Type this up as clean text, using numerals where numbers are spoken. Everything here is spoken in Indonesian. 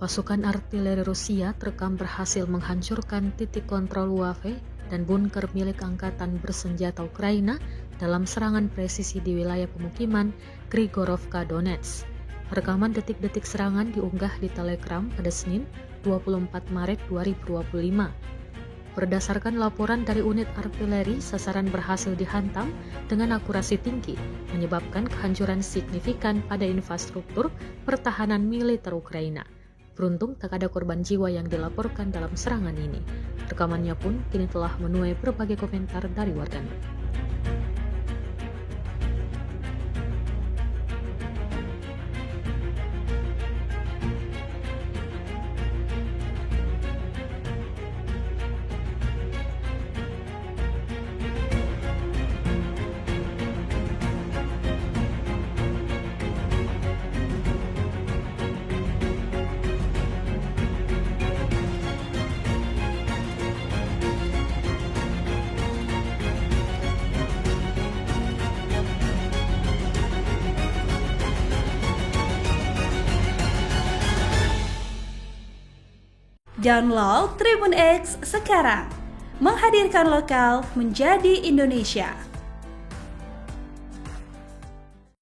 Pasukan artileri Rusia terekam berhasil menghancurkan titik kontrol UAV dan bunker milik angkatan bersenjata Ukraina dalam serangan presisi di wilayah pemukiman Grigorovka, Donetsk. Rekaman detik-detik serangan diunggah di Telegram pada Senin 24 Maret 2025. Berdasarkan laporan dari unit artileri, sasaran berhasil dihantam dengan akurasi tinggi, menyebabkan kehancuran signifikan pada infrastruktur pertahanan militer Ukraina. Beruntung tak ada korban jiwa yang dilaporkan dalam serangan ini. Rekamannya pun kini telah menuai berbagai komentar dari warganet. Download Tribun X sekarang, menghadirkan lokal menjadi Indonesia.